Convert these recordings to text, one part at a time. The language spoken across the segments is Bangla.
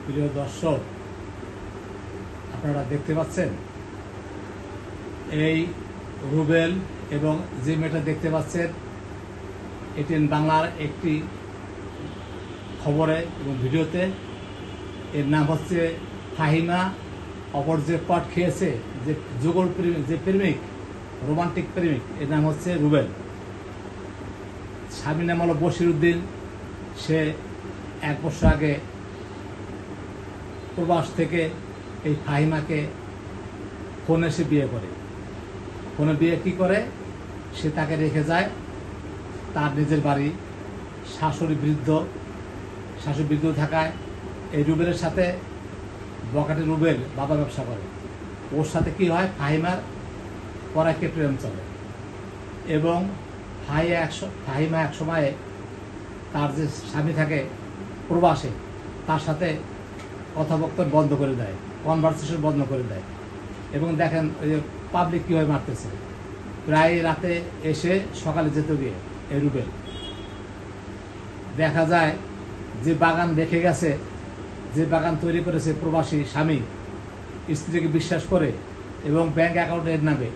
প্রিয় দর্শক, আপনারা দেখতে পাচ্ছেন এই রুবেল এবং যে মেয়েটা দেখতে পাচ্ছেন এটিএন বাংলার একটি খবরে এবং ভিডিওতে। এর নাম হচ্ছে ফাহিমা। অপর যে পট খেয়েছে, যে যুগল প্রেমিক, যে প্রেমিক, রোমান্টিক প্রেমিক, এর নাম হচ্ছে রুবেল। স্বামীর নাম হলো বশিরউদ্দিন। সে 1 বছর আগে প্রবাস থেকে এই ফাহিমাকে ফোনে সে বিয়ে করে। ফোনে বিয়ে কি করে, সে তাকে রেখে যায় তার নিজের বাড়ি। শাশুড়ি বৃদ্ধ থাকায় এই রুবেলের সাথে, বকাটে রুবেল বাবা ব্যবসা করে। ওর সাথে কি হয়, ফাহিমার পরাকে প্রেম চলে এবং ফাহিমা এক সময়ে তার যে স্বামী থাকে প্রবাসে, তার সাথে কথাবার্তা বন্ধ করে দেয়, কনভারসেশন বন্ধ করে দেয়। এবং দেখেন ওই যে পাবলিক কীভাবে মারতেছে। প্রায় রাতে এসে সকালে যেতে গিয়ে এই রুবেল দেখা যায় যে বাগান দেখে গেছে, যে বাগান তৈরি করেছে প্রবাসী স্বামী স্ত্রীকে বিশ্বাস করে এবং ব্যাংক অ্যাকাউন্টে এর নামে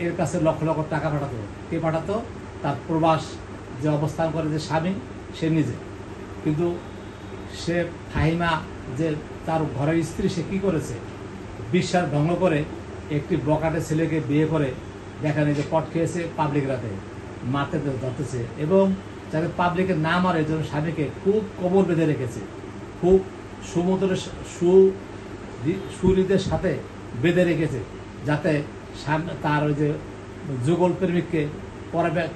এর কাছে লক্ষ লক্ষ টাকা পাঠাতো। কে পাঠাতো? তার প্রবাস যে অবস্থান করে যে স্বামী, সে নিজে। কিন্তু সে ফাহিমা যে তার ঘরের স্ত্রী, সে কী করেছে, বিশ্বাস ভঙ্গ করে একটি বকাটে ছেলেকে বিয়ে করে দেখেন এই যে পট খেয়েছে, পাবলিক রাতে মারতে ধরতেছে এবং যাতে পাবলিকের না মারে এই জন্য স্বামীকে খুব কোমর বেঁধে রেখেছে, খুব সুহৃদের সাথে বেঁধে রেখেছে, যাতে তার ওই যে যুগল প্রেমিককে,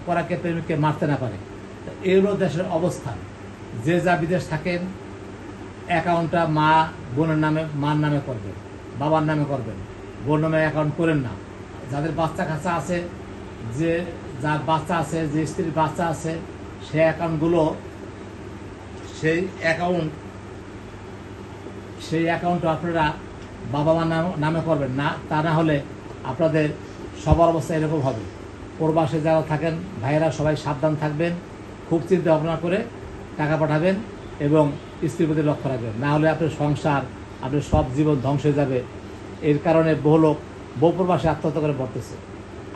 পরাকে প্রেমিককে মারতে না পারে। এই হলো দেশের অবস্থান। যে যা বিদেশ থাকেন, অ্যাকাউন্টটা বোনের নামে, মার নামে করবেন, বাবার নামে করবেন, বোন নামে অ্যাকাউন্ট করেন না। যাদের বাচ্চা কাচ্চা আছে, যার বাচ্চা আছে, যে স্ত্রীর বাচ্চা আছে, সেই অ্যাকাউন্টগুলো, সেই অ্যাকাউন্ট আপনারা বাবা মার নামে করবেন না। তা না হলে আপনাদের সবার অবস্থা এরকম হবে। প্রবাসে যারা থাকেন ভাইয়েরা সবাই সাবধান থাকবেন, খুব চিন্তা ভাবনা করে টাকা পাঠাবেন এবং স্ত্রীর প্রতি লক্ষ্য রাখবেন। না হলে আপনার সংসার, আপনার সব জীবন ধ্বংস হয়ে যাবে। এর কারণে বহু লোক বহু প্রবাসে আত্মহত্যা করে মরতেছে।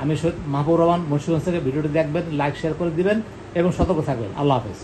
আমি মাহবুব রহমান, মুন্সিগঞ্জ থেকে ভিডিওটি দেখবেন, লাইক শেয়ার করে দিবেন এবং সতর্ক থাকবেন। আল্লাহ হাফেজ।